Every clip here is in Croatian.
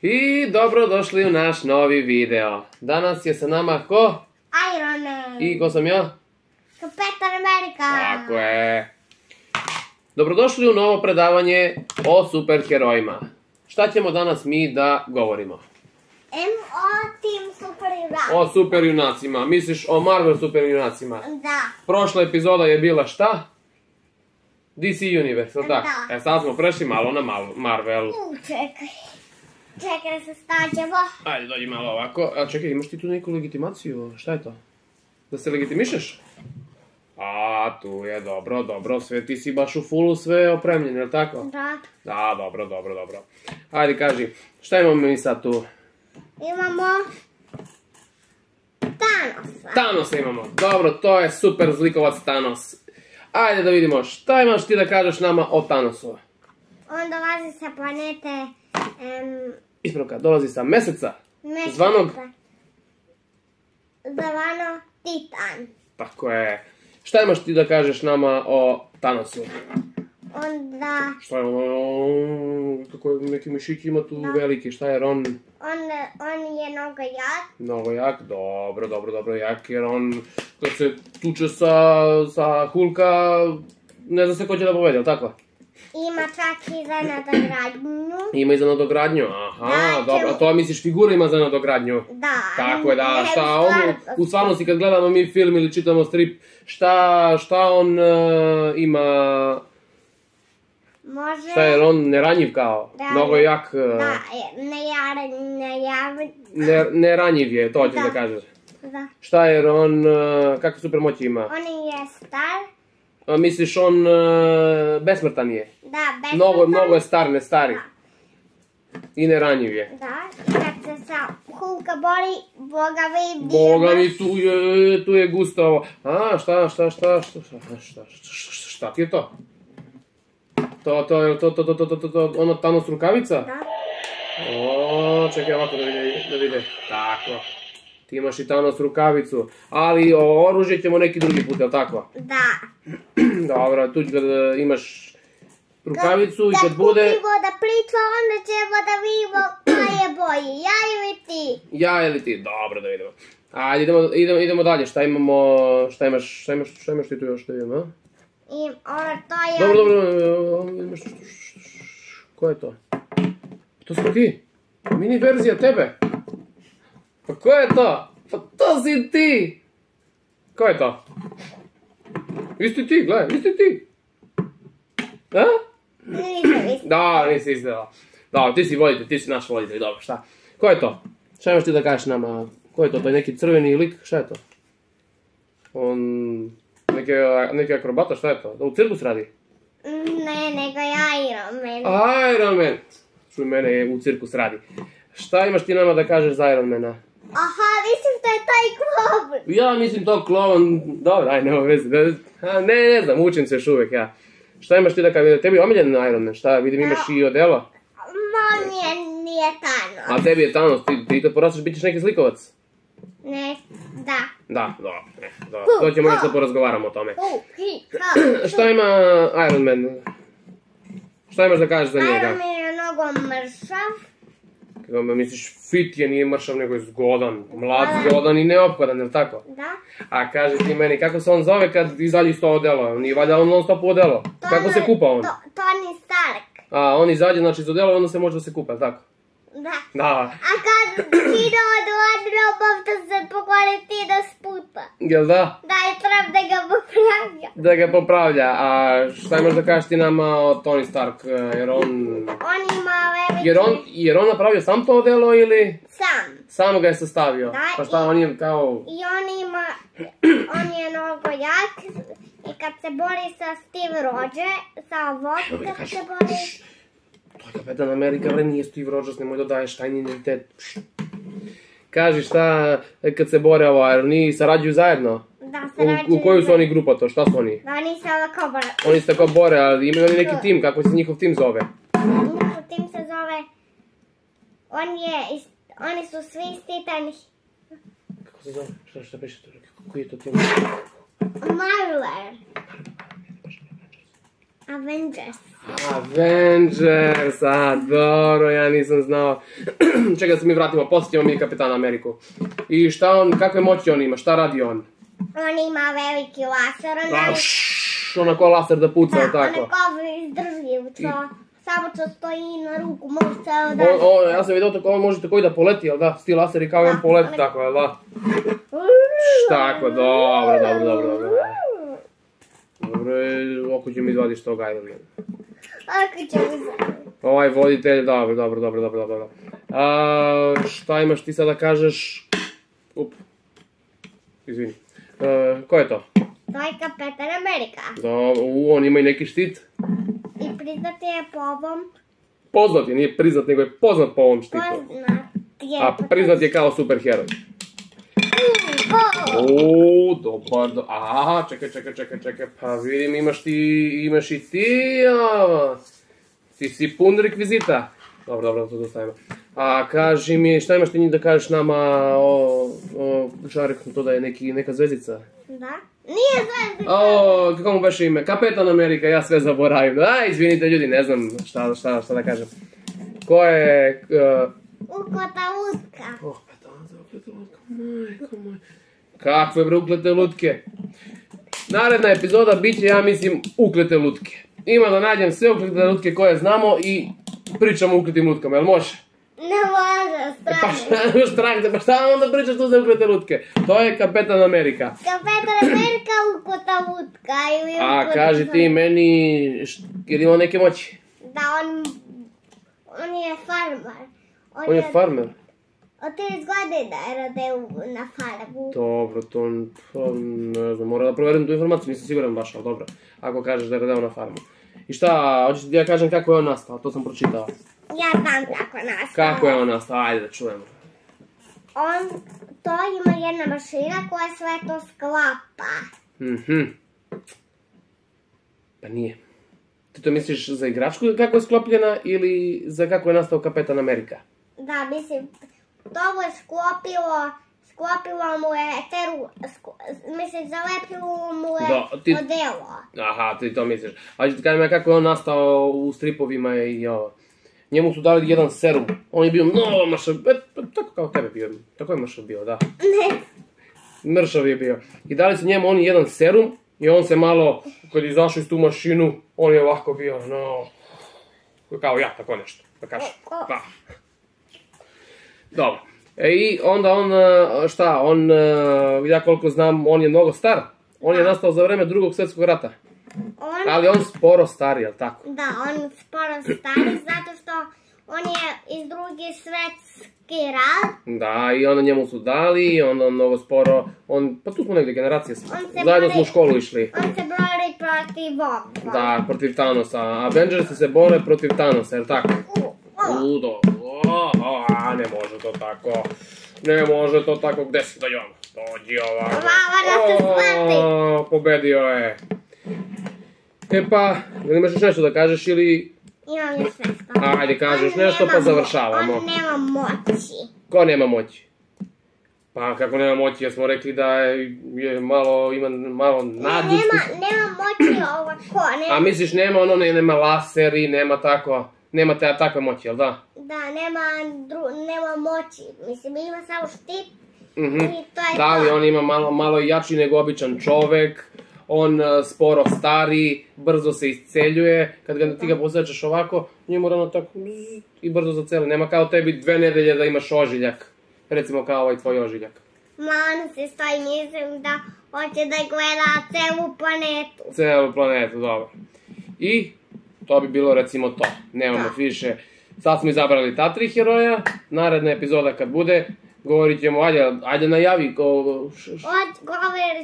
I dobrodošli u naš novi video. Danas je sa nama ko? Iron Man. I ko sam ja? Kapetan Amerika. Tako je. Dobrodošli u novo predavanje o superherojima. Šta ćemo danas mi da govorimo? O tim superjunacima. O superjunacima. Misliš o Marvel superjunacima? Da. Prošla epizoda je bila šta? DC Universe, ili tako? Da. Sad smo prešli malo na Marvel. Čekaj da se stađemo. Ajde, dođi malo ovako. A čekaj, imaš ti tu neku legitimaciju? Šta je to? Da se legitimišeš? A, tu je, dobro, sve ti si baš u fullu sve opremljen, jel' tako? Da. Da, dobro. Ajde, kaži, šta imamo mi sad tu? Imamo Thanosa. Thanosa imamo, dobro, to je super zlikovac Thanos. Ajde da vidimo, šta imaš ti da kažeš nama o Thanosu? On dolazi sa planete... Ispravka, dolazi sa meseca. Zvanog? Zvano Titan. Tako je. Šta imaš ti da kažeš nama o Thanosu? Onda... Šta je on, kako je neki mišić ima tu veliki, šta je on? On je mnogo jak. Mnogo jak, dobro jak, jer on kad se tuče sa Hulka, ne zna se ko će da povede, ali tako? Ima čak i za nadogradnju. Ima i za nadogradnju, aha, dobro, a to misliš figura ima za nadogradnju? Da. Tako je, da, šta on, u stvarnosti kad gledamo mi film ili čitamo strip, šta on ima... Može... Šta je, on neranjiv kao? Mnogo jak... Da, Neranjiv je, to ćeš da kažeš. Da. Šta je, on, kakve super moći ima? On je star. Misliš, on besmrtan je? Da, besmrtan. Mnogo je star, ne stari. I neranjiv je. Da, i kad se sa Hulka boli, Boga mi, tu je gusto ovo. A, šta ti je to? Ono Thanos rukavica? Da. O, čekaj ovako da vide. Tako. Ti imaš i Thanos rukavicu. Ali oružje ćemo neki drugi put, jel' tako? Da. Dobro, tu kad imaš rukavicu i kad bude... Kad kupimo da priča, onda ćemo da vidimo koje bolje. Ja ili ti? Ja ili ti, dobro da vidimo. Ajde, idemo dalje. Šta imaš ti tu još da vidimo, a? I to je... Dobro, imaš... Ko je to? To si ti? Mini verzija tebe? Pa ko je to? Pa to si ti! Ko je to? Isti ti, gledaj, isti ti! A? Nisam isti. Da, nisi isti, da. Da, ti si voditelj, ti si naš voditelj, dobro, šta? Ko je to? Šta imaš ti da kažeš nama? Ko je to? To je neki crveni lik, šta je to? On... Neki akrobata, šta je to? Da u cirkus radi? Ne, nego je Iron Man. Iron Man! Čuj, mene je u cirkus radi. Šta imaš ti nama da kažeš za Iron Mana? Aha, mislim da je taj klov. Ja mislim to klovan... Dobro, aj, nema veze. Ne znam, učim se još uvijek, ja. Šta imaš ti da kažeš? Tebi je omiljen Iron Man, šta? Vidim imaš i odelo? Nije Thanos. A tebi je Thanos, ti kad porasteš bit ćeš neki zlikovac? Ne, da. Da, dobro. To ćemo nešto porazgovaramo o tome. Šta ima Iron Man? Šta imaš da kažeš za njega? Iron Man je mnogo mršav. Kako me misliš, fit je, nije mršav, nego je zgodan. Mlad, zgodan i neophodan, jel' tako? Da. A kaži ti meni, kako se on zove kad izađe iz to odelo? Nije valjda on non stop u odelo? Kako se kupa on? Tony Stark. A, on izađe, znači iz odela i onda se može da se kupa, jel' tako? Da. Da. A kad ti odrodilo, da se pokvali ti da sputa. Jel' da? Da, je treba da ga popravlja. Da ga popravlja, a šta imaš da kažeš ti nama o Tony Stark, jer on... On ima veliki... Jer on napravio sam to odelo ili... Sam. Samo ga je sastavio? Da, pa šta, on je kao... I on je mnogo jak i kad se bori sa Steve Rogers, sa ovog kad se bori... To je Kapetan Amerika, bre, nije Steve Rogers, nemoj da daješ tajni identitet. Kaži šta, kad se bore oni sarađuju zajedno? Da, sarađuju. U koju su oni grupa to, šta su oni? Da, oni se ovako bore. Oni se tako bore, ali imaju oni neki tim, kako se njihov tim zove? Njihov tim se zove... Oni su svi iz Titanih. Kako se zove? Šta piše to? Koji je to tim? Marvel. Avengers. Avengers, dobro, ja nisam znao. Čekaj da se mi vratimo, posjetimo mi Kapetana Ameriku. I šta on, kakve moći on ima, šta radi on? On ima veliki laser, Onako laser da puca, tako. Da, onako izdržljiv, samo što stoji na ruku, može ceo dan. Ja sam vidio tako, on može tako i da poleti, jel da? Sti laseri kao i on poleti, tako, jel da? Tako, dobro. Dobro, oko će mi izvadiš toga, ajde. Ako će mi izvaditi. Ovaj voditelj, dobro. Šta imaš ti sad da kažeš? Izvini. Ko je to? To je Kapetan Amerika. On ima i neki štit. I priznat je po ovom... Poznat je, nije priznat, nego je poznat po ovom štitu. Poznat je... A priznat je kao superheroj. Dobar, aha, čekaj, pa vidim imaš i ti, ti si pun rekvizita. Dobro, to dostavimo. A kaži mi, šta imaš ti da kažeš nama o Žareku, to da je neka zvezdica? Da, nije zvezdica. Kako mu beše ime? Kapetan Amerika, ja sve zaboravim. Izvinite ljudi, ne znam šta da kažem. Ko je... Ukleta lutka. Majko moj. Kakve bre uklete lutke? Naredna epizoda bit će, ja mislim, uklete lutke. Ima da nađem sve uklete lutke koje znamo i pričamo o ukletim lutkama, jel može? Ne može, strah. Pa šta onda pričaš tu za uklete lutke? To je Kapetan Amerika. Kapetan Amerika ukleta lutka. A kaži ti meni, jer ima neke moći? Da, on je farmer. On je farmer? Od 30 godina je rodeo na farmu. Dobro, to ne znam, moram da proverim tu informaciju, nisam siguran baš, ali dobro. Ako kažeš da je rodeo na farmu. I šta, hoćeš ti ja kažem kako je on nastao, to sam pročitao. Ja znam kako je nastao. Kako je on nastao, ajde da čujemo. To ima jedna mašina koja sve to sklapa. Pa nije. Ti to misliš za igračku kako je sklopljena ili za kako je nastao Kapetan Amerika? Da, mislim, to mu je sklopilo mu je mislim, zalepilo mu je odelo. Aha, ti to misliš. A ću ti kažem kako je on nastao u stripovima i ovo. Njemu su dali jedan serum. On je bio mnogo mršav, tako kao tebe bio. Tako je mršav bio, da. Ne. Mršav je bio. I dali su njemu oni jedan serum i on se malo, kad je izašao iz tu mašinu, on je ovako bio, kao ja, tako nešto, da kažem. Da. Dobro. I onda ja koliko znam, on je mnogo star. On je nastao za vreme Drugog svjetskog rata. Ali on sporo stari, jel tako? Da, on sporo stari, zato što on je iz Drugi svjetski rat. Da, i onda njemu su dali, i onda mnogo sporo, pa tu smo negdje generacije, zajedno smo u školu išli. On se bori protiv ovoga. Da, protiv Thanosa. Avengersi se bore protiv Thanosa, jel tako? Ne može to tako. Ne može to tako, gde si dođe on? Dođi ovako. Mama, da se shvati. Pobedio je. Pa, ili imaš još nešto da kažeš ili... Imam još nešto. Ajde, kažeš nešto pa završavamo. On nema moći. Ko nema moći? Pa kako nema moći, jer smo rekli da ima malo nadljudsku... Nema moći ovako. A misliš nema laseri, nema tako... Nema takve moći, jel da? Da, nema moći. Mislim, ima samo štit i to je to. Da li on ima malo jači nego običan čovek, on sporo stari, brzo se isceljuje, kad ti ga posjećaš ovako, njemu rano tako i brzo zaceli. Nema kao tebi 2 nedelje da imaš ožiljak, recimo kao ovaj tvoj ožiljak. On se stoji, mislim da hoće da gleda celu planetu. Celu planetu, dobro. I to bi bilo recimo to, nemamo više. Sad smo izabrali ta 3 heroja, naredna epizoda kad bude, govorit ćemo, ajde najavi. Govorit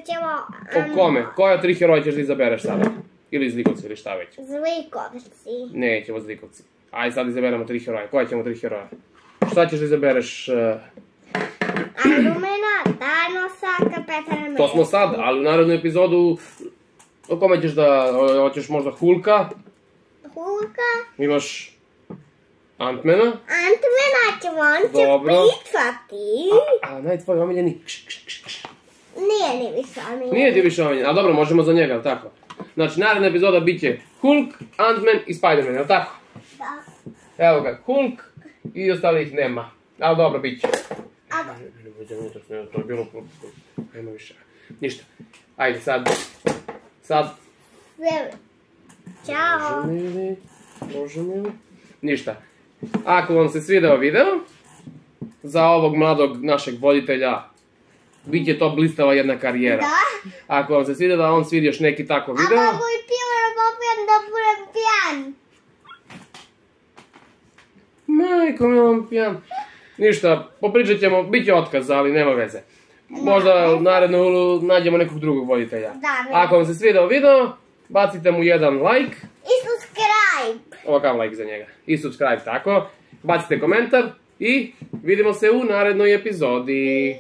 ćemo... O kome? Koja 3 heroja ćeš da izabereš sada? Ili zlikovci ili šta već? Zlikovci. Nećemo zlikovci. Ajde sad izaberemo 3 heroja. Koja ćemo 3 heroja? Šta ćeš da izabereš? Irumena, Thanosa, Kapetan Amerika. To smo sad, ali u narednu epizodu o kome ćeš da... Hoćeš možda Hulka? Imaš Ant-Mana? Ant-Mana ćemo, on će pričati. A tvoj omiljeni? Nije ni više omiljeni. Nije ti više omiljeni, a dobro, možemo za njega, ali tako? Znači, naredna epizoda bit će Hulk, Ant-Man i Spider-Man, jel' tako? Da. Evo ga, Hulk i ostalih nema. Ali dobro, bit će. To je bilo... Nema više. Ništa. Ajde, sad. Ćao. Možemo li? Ništa. Ako vam se svidao video, za ovog mladog našeg voditelja, bit će to blistava jedna karijera. Da. Ako vam se svidio da on svidi još neki tako video... A mogu i pijan da budem pijan. Majko, mi vam pijan. Ništa, popričat ćemo, bit će otkaz, ali nema veze. Možda naredno nađemo nekog drugog voditelja. Ako vam se svidio video, bacite mu jedan like. I subscribe. Ovakav like za njega. I subscribe, tako. Bacite komentar i vidimo se u narednoj epizodi.